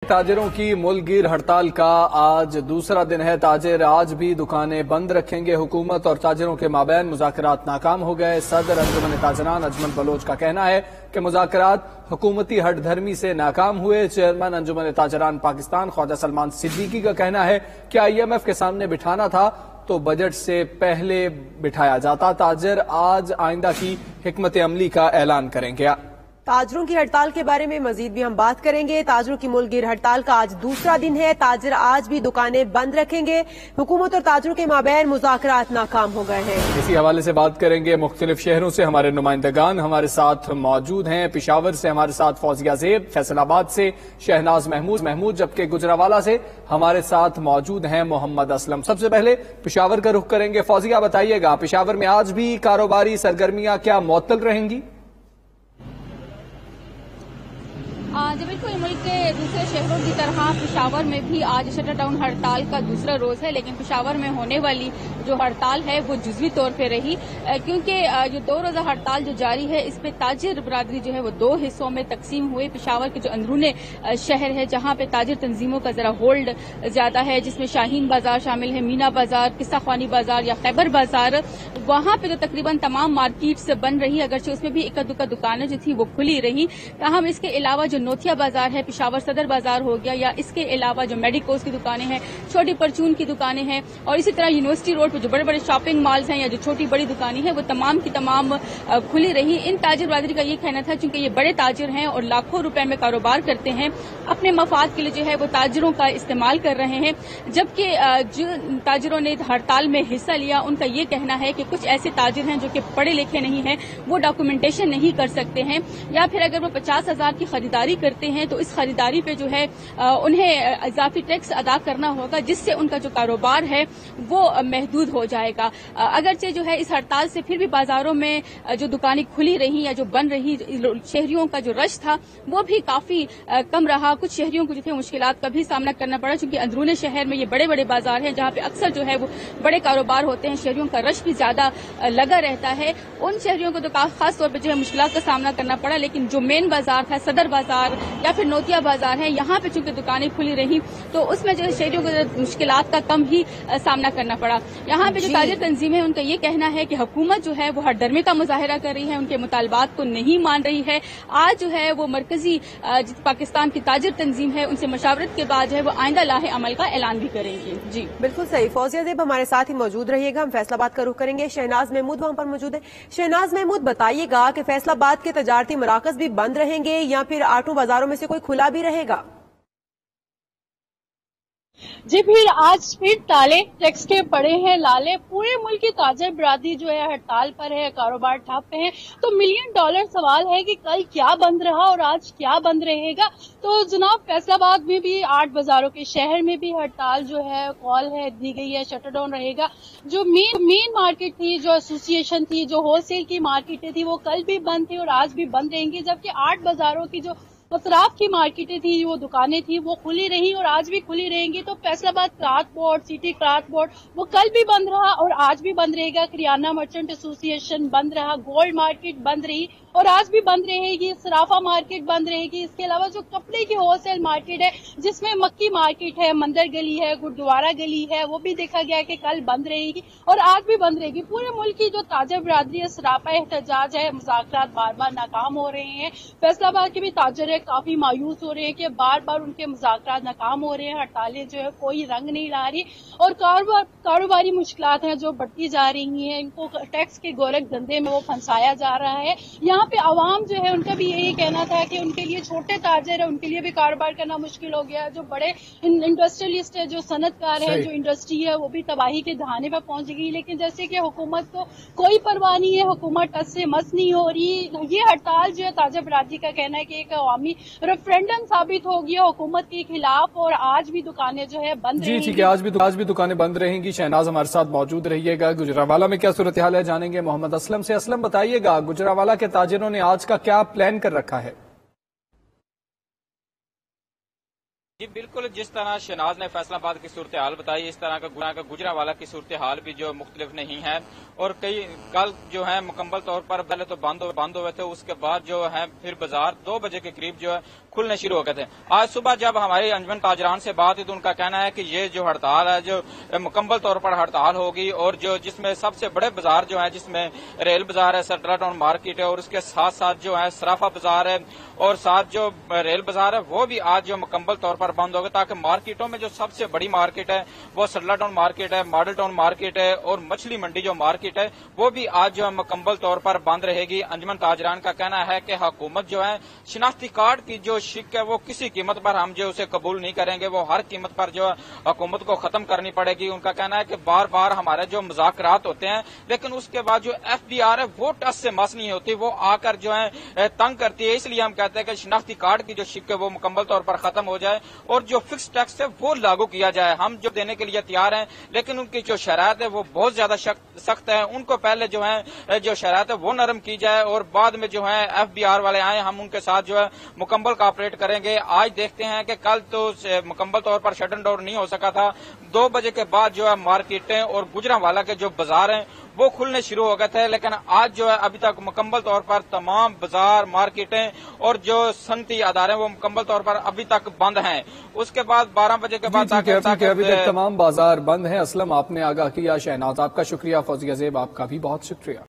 ताजिरों की मुल्कगीर हड़ताल का आज दूसरा दिन है। ताजिर आज भी दुकानें बंद रखेंगे। हुकूमत और ताजिरों के माबैन मुज़ाकरात नाकाम हो गए। सदर अंजुमन ताजरान अजमल बलोच का कहना है कि मुज़ाकरात हुकूमती हठधर्मी से नाकाम हुए। चेयरमैन अंजुमन ताजरान पाकिस्तान ख्वाजा सलमान सिद्दीकी का कहना है कि IMF के सामने बिठाना था तो बजट से पहले बिठाया जाता। ताजिर आज आइंदा की हिकमत अमली का ऐलान करेंगे। ताजरों की हड़ताल के बारे में मजीद भी हम बात करेंगे। ताजरों की मुल्कगीर हड़ताल का आज दूसरा दिन है। ताजिर आज भी दुकानें बंद रखेंगे। हुकूमत और ताजरों के माबैन मुज़ाकरात नाकाम हो गए हैं। इसी हवाले से बात करेंगे। मुख्तलिफ शहरों से हमारे नुमाइंदगान हमारे साथ मौजूद हैं। पिशावर से हमारे साथ फौजिया ज़ेब, फैसलाबाद से शहनाज महमूद, जबकि गुजरावाला से हमारे साथ मौजूद हैं मोहम्मद असलम। सबसे पहले पिशावर का रुख करेंगे। फौजिया बताइएगा, पिशावर में आज भी कारोबारी सरगर्मियां क्या मुअत्तल रहेंगी? जी बिल्कुल, मुल्क के दूसरे शहरों की तरह पिशावर में भी आज शटर डाउन हड़ताल का दूसरा रोज है। लेकिन पिशावर में होने वाली जो हड़ताल है वो जुज़वी तौर पे रही, क्योंकि जो 2 रोज़ा हड़ताल जो जारी है इस पे ताजिर बरादरी जो है वो 2 हिस्सों में तकसीम हुए। पिशावर के जो अंदरूने शहर है जहां पे ताजिर तंजीमों का जरा होल्ड ज्यादा है, जिसमें शाहीन बाजार शामिल है, मीना बाजार, किस्सा ख्वानी बाजार या खैबर बाजार, वहां पे तो तकरीबन तमाम मार्केट्स बन रही, अगरचे उसमें भी इक्का दुक्का दुकानें जो थी वो खुली रही। ताहम इसके अलावा जो नोथिया बाजार है, पिशावर सदर बाजार हो गया, या इसके अलावा जो मेडिकोस की दुकानें हैं, छोटी परचून की दुकानें हैं, और इसी तरह यूनिवर्सिटी रोड पर जो बड़े बड़े शॉपिंग मॉल्स हैं या जो छोटी बड़ी दुकानें हैं वो तमाम की तमाम खुली रही। इन ताजिर बरादरी का ये कहना था चूंकि ये बड़े ताजिर हैं और लाखों रुपए में कारोबार करते हैं, अपने मफाद के लिए जो है वो ताजिरों का इस्तेमाल कर रहे हैं। जबकि जो ताजिरों ने हड़ताल में हिस्सा लिया उनका ये कहना है कि कुछ ऐसे ताजिर हैं जो कि पढ़े लिखे नहीं हैं, वो डॉक्यूमेंटेशन नहीं कर सकते हैं, या फिर अगर वो 50,000 की खरीदारी करते हैं तो इस खरीदारी पे जो है उन्हें इजाफी टैक्स अदा करना होगा, जिससे उनका जो कारोबार है वो महदूद हो जाएगा। अगरचे जो है इस हड़ताल से फिर भी बाजारों में जो दुकानें खुली रही या जो बन रही, शहरियों का जो रश था वो भी काफी कम रहा। कुछ शहरियों को जो थे मुश्किलात का भी सामना करना पड़ा, क्योंकि अंदरूनी शहर में ये बड़े बड़े बाजार हैं जहाँ पे अक्सर जो है वो बड़े कारोबार होते हैं, शहरियों का रश भी ज्यादा लगा रहता है। उन शहरियों को तो खास तौर पर जो है मुश्किलात का सामना करना पड़ा। लेकिन जो मेन बाजार था, सदर बाजार या फिर नोतिया बाजार है, यहाँ पे चूंकि दुकानें खुली रही तो उसमें जो है शहरियों को मुश्किलात का कम ही सामना करना पड़ा। यहाँ पे जो ताजिर तंजीम है उनका ये कहना है कि हुकूमत जो है वो हठधर्मी का मुजाहिरा कर रही है, उनके मुतालबात को नहीं मान रही है। आज जो है वो मरकजी पाकिस्तान की ताजिर तंजीम है उनसे मशावरत के बाद जो है वो आइंदा लाहे अमल का ऐलान भी करेंगे। जी बिल्कुल सही। फौजिया ज़ेब हमारे साथ ही मौजूद रहिएगा। हम फैसलाबाद का रुख करेंगे। शहनाज महमूद वहां पर मौजूद है। शहनाज महमूद बताइएगा कि फैसलाबाद के तजारती मराकज भी बंद रहेंगे या फिर आठों बाजारों में से कोई खुला भी रहेगा? जी फिर आज फिर ताले टैक्स के पड़े हैं लाले। पूरे मुल्क की ताजिर बरादरी जो है हड़ताल पर है, कारोबार ठप है। तो $1,000,000 सवाल है कि कल क्या बंद रहा और आज क्या बंद रहेगा। तो जनाब फैसलाबाद में भी 8 बाजारों के शहर में भी हड़ताल जो है कॉल है दी गई है, शटर डाउन रहेगा। जो मेन मार्केट थी, जो एसोसिएशन थी, जो होलसेल की मार्केटें थी वो कल भी बंद थी और आज भी बंद रहेंगी। जबकि 8 बाजारों की जो अतराफ की मार्केटें थी, वो दुकानें थी, वो खुली रही और आज भी खुली रहेंगी। तो Faisalabad craft board, city craft board वो कल भी बंद रहा और आज भी बंद रहेगा। किराना मर्चेंट एसोसिएशन बंद रहा, गोल्ड मार्केट बंद रही और आज भी बंद रहेगी। सराफा मार्केट बंद रहेगी। इसके अलावा जो कपड़े की होलसेल मार्केट है, जिसमें मक्की मार्केट है, मंदिर गली है, गुरुद्वारा गली है, वो भी देखा गया कि कल बंद रहेगी और आज भी बंद रहेगी। पूरे मुल्क की जो ताजिर बरादरी है, सरापा एहतजाज है, मुज़ाकरात बार बार नाकाम हो रहे हैं। फैसलाबाद के भी ताजिर काफी मायूस हो रहे हैं कि बार बार उनके मुज़ाकरात नाकाम हो रहे हैं। हड़तालें जो है कोई रंग नहीं ला रही और कारोबारी मुश्किलात हैं जो बढ़ती जा रही हैं। इनको टैक्स के गोरख धंधे में वो फंसाया जा रहा है। यहाँ पे आवाम जो है उनका भी यही कहना था कि उनके लिए छोटे ताजिर है, उनके लिए भी कारोबार करना मुश्किल हो गया। जो बड़े इंडस्ट्रियलिस्ट है, जो सनतकार है, जो इंडस्ट्री है, वो भी तबाही के दहाने पर पहुंच गई। लेकिन जैसे कि हुकूमत को कोई परवाह नहीं है, हुकूमत टस से मस नहीं हो रही। ये हड़ताल जो है ताजिर बरादरी का कहना है कि एक अवामी रेफरेंडम साबित हो गया हुकूमत के खिलाफ और आज भी दुकानें जो है बंद रहेंगी। ठीक है, आज भी दुकानें बंद रहेंगी। शहनाज हमारे साथ मौजूद रहिएगा। गुजरावाला में क्या सूरत हाल है जानेंगे मोहम्मद असलम से। असलम बताइएगा, गुजरावाला के ताजिरों ने आज का क्या प्लान कर रखा है? जी बिल्कुल, जिस तरह शहनाज ने फैसलाबाद की सूरत हाल बताई, इस तरह का गुजरांवाला की सूरत हाल भी जो मुख्तलिफ नहीं है। और कल जो है मुकम्मल तौर पर पहले तो बंद हुए थे, उसके बाद जो है फिर बाजार 2 बजे के करीब जो है खुलने शुरू हो गए थे। आज सुबह जब हमारी अंजुमन ताजरान से बात हुई तो उनका कहना है कि ये जो हड़ताल है जो मुकम्मल तौर पर हड़ताल होगी, और जो जिसमें सबसे बड़े बाजार जो है, जिसमें रेल बाजार है, सट्टा टाउन मार्केट है, और उसके साथ साथ जो है सराफा बाजार है, और साथ जो रेल बाजार है वो भी आज जो मुकम्मल तौर पर बंद होगा, ताकि मार्केटों में जो सबसे बड़ी मार्केट है वो सट्टा टाउन मार्केट है, मॉडल टाउन मार्केट है, और मछली मंडी जो मार्केट है वो भी आज जो है मुकम्मल तौर पर बंद रहेगी। अंजुमन ताजरान का कहना है कि हुकूमत जो है शिनाख्ती कार्ड की जो शिक है वो किसी कीमत पर हम जो उसे कबूल नहीं करेंगे, वो हर कीमत पर जो है हुकूमत को खत्म करनी पड़ेगी। उनका कहना है कि बार बार हमारे जो मुज़ाकरात होते हैं, लेकिन उसके बाद जो FBR है वो टस से मस नहीं होती, वो आकर जो है तंग करती है। इसलिए हम कहते हैं कि शिनाख्ती कार्ड की जो शिक है वो मुकम्मल तौर पर खत्म हो जाए और जो फिक्स टैक्स है वो लागू किया जाए। हम जो देने के लिए तैयार हैं, लेकिन उनकी जो शराइत है वो बहुत ज्यादा सख्त है। उनको पहले जो है जो शराइत है वो नरम की जाए, और बाद में जो है FBR वाले आए, हम उनके साथ जो है मुकम्मल कॉपरेट करेंगे। आज देखते हैं कि कल तो मुकम्मल तौर पर शट डाउन नहीं हो सका था, 2 बजे के बाद जो है मार्केटें और गुजरांवाला के जो बाजार हैं वो खुलने शुरू हो गए थे, लेकिन आज जो है अभी तक मुकम्मल तौर पर तमाम बाजार, मार्केटें और जो सनती अदारे वो मुकम्मल तौर पर अभी तक बंद हैं। उसके बाद 12 बजे के बाद अभी तक तमाम बाजार बंद हैं। असलम, आपने आगाह किया। शहनाज, आपका शुक्रिया। फौजिया ज़ेब, आपका भी बहुत शुक्रिया।